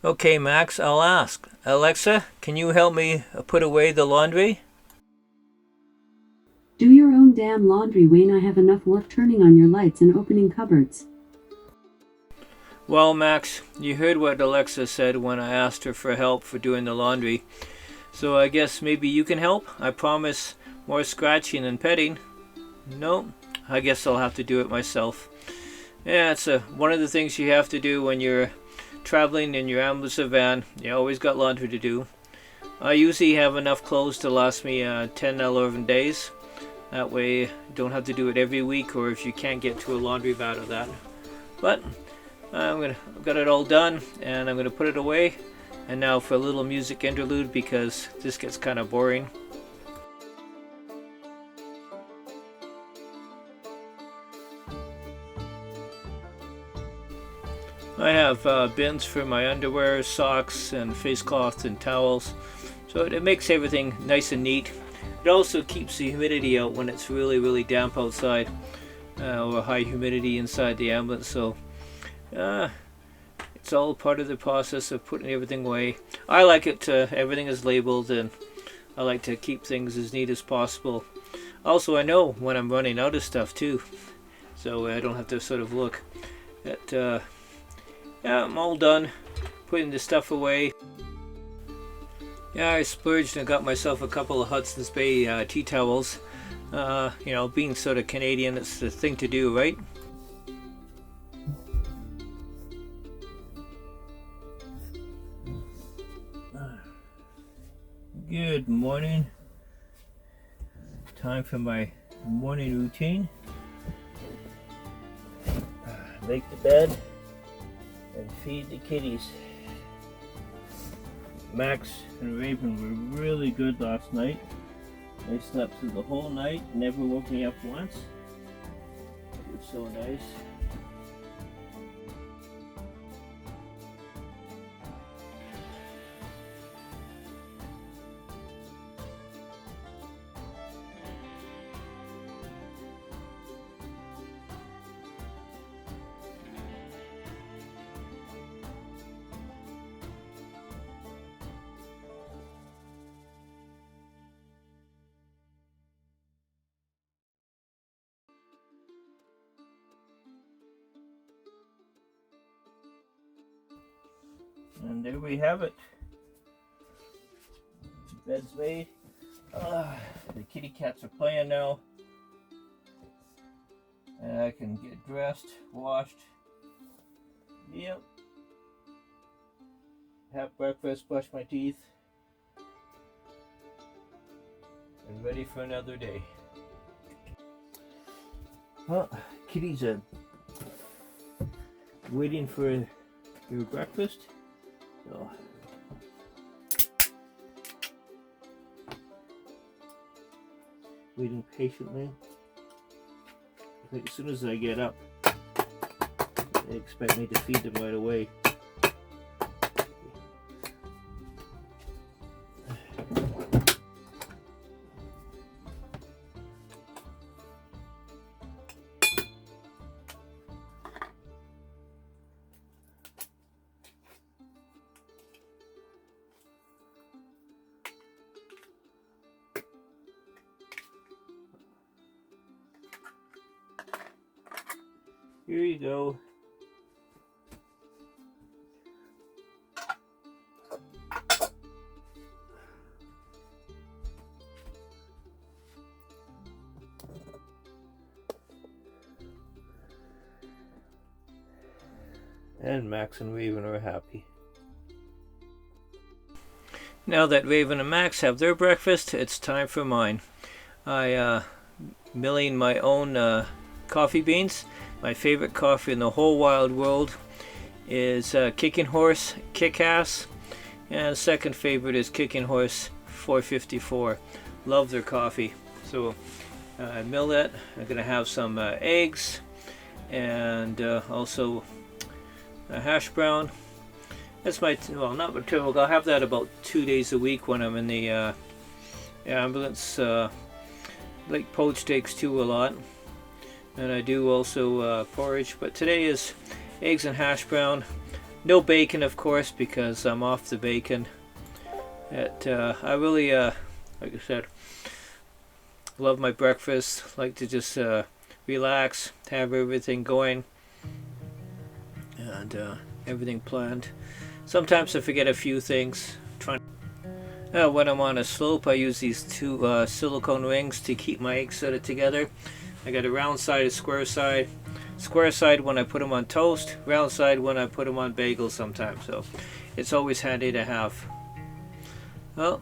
Okay, Max, I'll ask. Alexa, can you help me put away the laundry? Do your own damn laundry, Wayne. I have enough work turning on your lights and opening cupboards. Well, Max, you heard what Alexa said when I asked her for help for doing the laundry. So I guess maybe you can help? I promise more scratching and petting. No, I guess I'll have to do it myself. Yeah, it's one of the things you have to do when you're traveling in your ambulance van. You always got laundry to do. I usually have enough clothes to last me 10, 11 days. That way you don't have to do it every week, or if you can't get to a laundry vat of that. But I've got it all done, and I'm gonna put it away. And now for a little music interlude, because this gets kind of boring. I have bins for my underwear, socks, and face cloths and towels, so it makes everything nice and neat. It also keeps the humidity out when it's really, really damp outside, or high humidity inside the ambulance. So it's all part of the process of putting everything away. I like it. Everything is labeled, and I like to keep things as neat as possible. Also, I know when I'm running out of stuff too, so I don't have to sort of look at. Yeah, I'm all done putting the stuff away. Yeah, I splurged and got myself a couple of Hudson's Bay tea towels. You know, being sort of Canadian, it's the thing to do, right? Good morning. Time for my morning routine. Make the bed and feed the kitties. Max and Raven were really good last night. They slept through the whole night, never woke me up once. It was so nice. And there we have it. The bed's made. The kitty cats are playing now. And I can get dressed, washed. Yep. Have breakfast, brush my teeth. And ready for another day. Well, kitties are waiting for their breakfast. So, waiting patiently. I think as soon as I get up, they expect me to feed them right away. Here you go. And Max and Raven are happy. Now that Raven and Max have their breakfast, it's time for mine. I milling my own coffee beans. My favorite coffee in the whole wide world is Kicking Horse Kick-Ass, and second favorite is Kicking Horse 454. Love their coffee. So I mill that. I'm gonna have some eggs and also a hash brown. That's my well, not my typical. I'll have that about 2 days a week when I'm in the ambulance. Like poached eggs too a lot. And I do also porridge, but today is eggs and hash brown. No bacon, of course, because I'm off the bacon. I really, like I said, love my breakfast. Like to just relax, have everything going, and everything planned. Sometimes I forget a few things. When I'm on a slope, I use these two silicone rings to keep my eggs sort of together. I got a round side, a square side. Square side when I put them on toast, round side when I put them on bagels sometimes. So it's always handy to have. Well,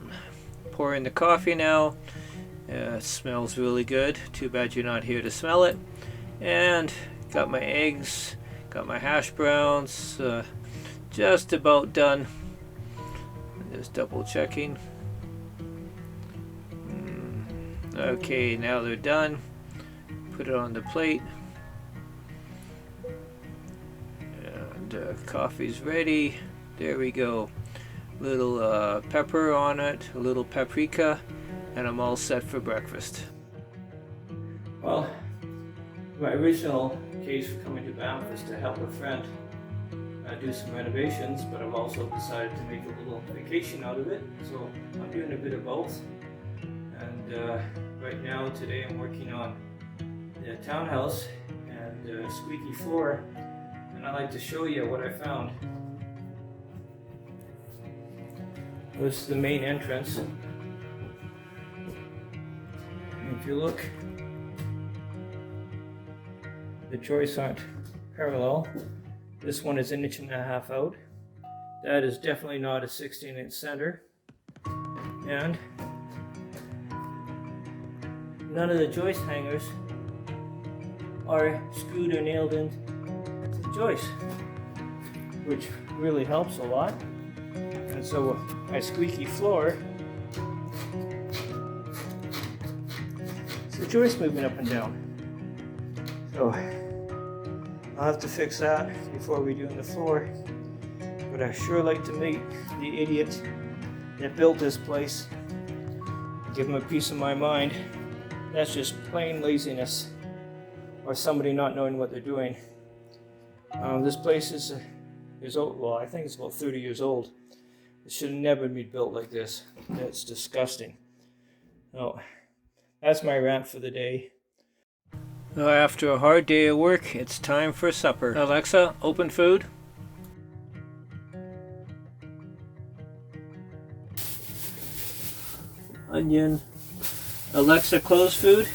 pour in the coffee now. It smells really good. Too bad you're not here to smell it. And got my eggs, got my hash browns, just about done. Just double checking. Okay, now they're done. Put it on the plate. And coffee's ready. There we go. Little pepper on it, a little paprika, and I'm all set for breakfast. Well, my original case for coming to Banff is to help a friend do some renovations, but I've also decided to make a little vacation out of it, so I'm doing a bit of both. And right now, today, I'm working on the townhouse and squeaky floor, and I'd like to show you what I found. This is the main entrance. And if you look, the joists aren't parallel. This one is 1.5 inches out. That is definitely not a 16-inch center. And none of the joist hangers are screwed or nailed into the joist, which really helps a lot. And so my squeaky floor, it's the joist moving up and down. So I'll have to fix that before we do the floor. But I sure like to meet the idiot that built this place. Give him a piece of my mind. That's just plain laziness, or somebody not knowing what they're doing. This place is old. Well, I think it's about 30 years old. It should have never been built like this. It's disgusting. Oh, that's my rant for the day. After a hard day of work, it's time for supper. Alexa, open food. Onion. Alexa, close food.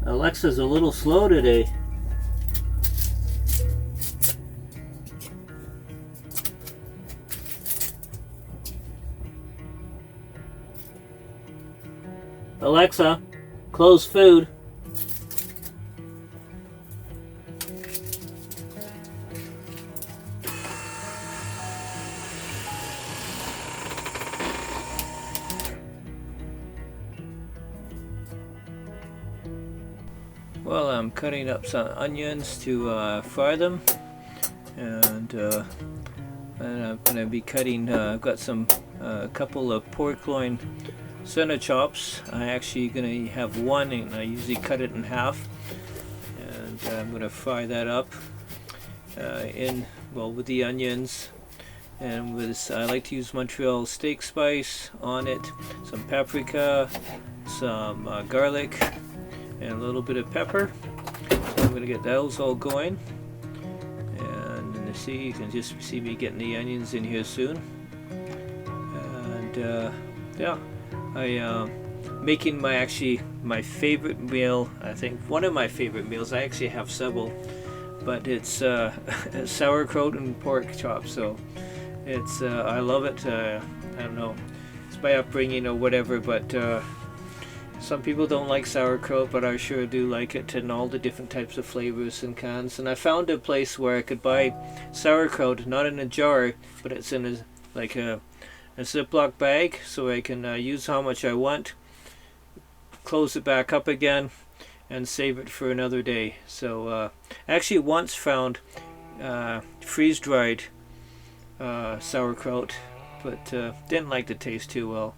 Alexa's a little slow today. Alexa, close food. Well, I'm cutting up some onions to fry them, and I'm going to be cutting, I've got some couple of pork loin center chops. I'm actually going to have one, and I usually cut it in half, and I'm going to fry that up with the onions, and with this, I like to use Montreal steak spice on it, some paprika, some garlic, and a little bit of pepper. So I'm going to get those all going, and you can just see me getting the onions in here soon. And yeah, I making my favorite meal. I think one of my favorite meals. I actually have several, but it's sauerkraut and pork chops. So it's I love it. I don't know, it's my upbringing or whatever, but some people don't like sauerkraut, but I sure do like it, and all the different types of flavors and cans. And I found a place where I could buy sauerkraut, not in a jar, but it's in a a Ziploc bag so I can use how much I want, close it back up again, and save it for another day. So I actually once found freeze-dried sauerkraut, but didn't like the taste too well.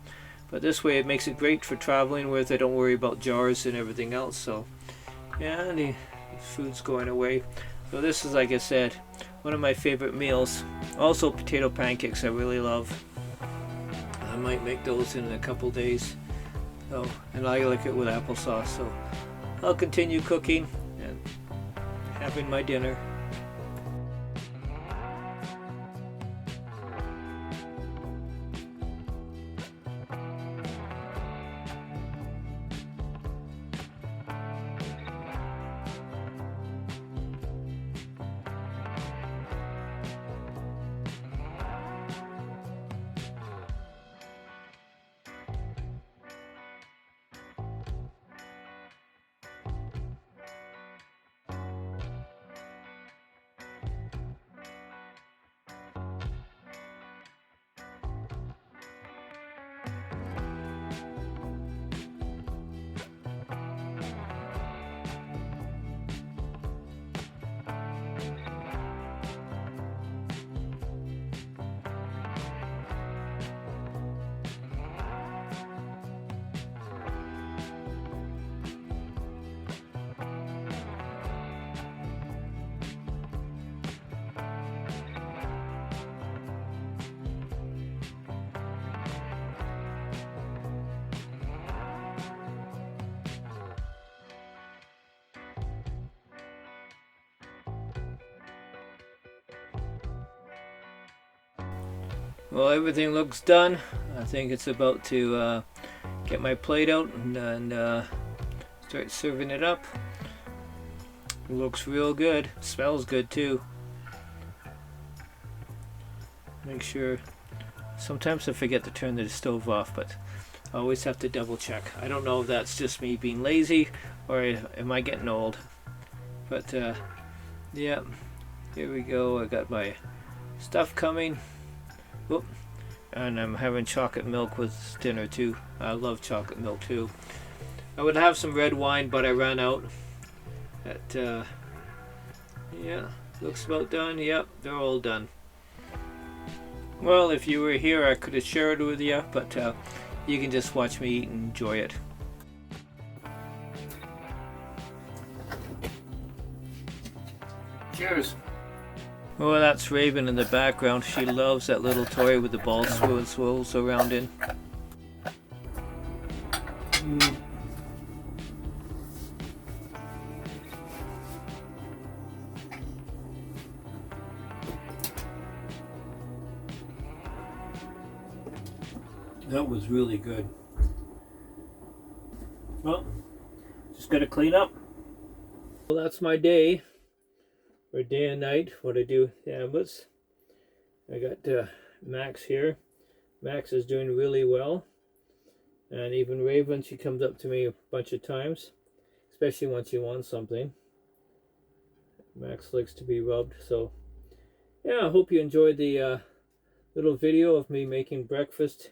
But this way it makes it great for traveling with. I don't worry about jars and everything else. So yeah, the food's going away. So this is, like I said, one of my favorite meals. Also potato pancakes I really love. I might make those in a couple days. Oh, and I like it with applesauce. So I'll continue cooking and having my dinner. Well, everything looks done. I think it's about to get my plate out and start serving it up. It looks real good. It smells good too. Make sure. Sometimes I forget to turn the stove off, but I always have to double check. I don't know if that's just me being lazy or am I getting old. But yeah, here we go. I got my stuff coming. Whoop. And I'm having chocolate milk with dinner too. I love chocolate milk too. I would have some red wine, but I ran out. Yeah, looks about done. Yep, they're all done. Well, if you were here, I could have shared it with you, but you can just watch me eat and enjoy it. Cheers. Oh, that's Raven in the background. She loves that little toy with the ball swirls around in. That was really good. Well, just gotta clean up. Well, that's my day. Or day and night, what I do. Yeah, but I got Max here. Max is doing really well. And even Raven, she comes up to me a bunch of times. Especially when she wants something. Max likes to be rubbed. So, yeah, I hope you enjoyed the little video of me making breakfast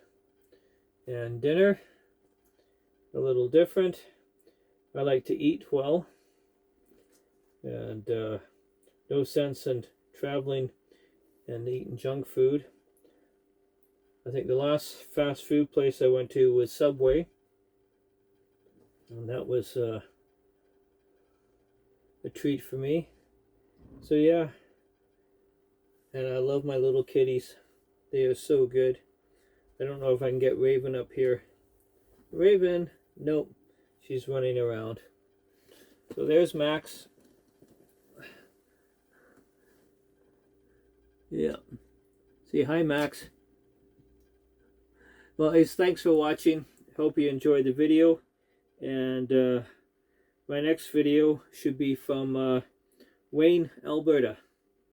and dinner. A little different. I like to eat well. And no sense in traveling and eating junk food. I think the last fast food place I went to was Subway. And that was a treat for me. So yeah. And I love my little kitties. They are so good. I don't know if I can get Raven up here. Raven! Nope. She's running around. So there's Max. Yeah. Say hi, Max. Well, thanks for watching. Hope you enjoyed the video. And my next video should be from Wayne, Alberta.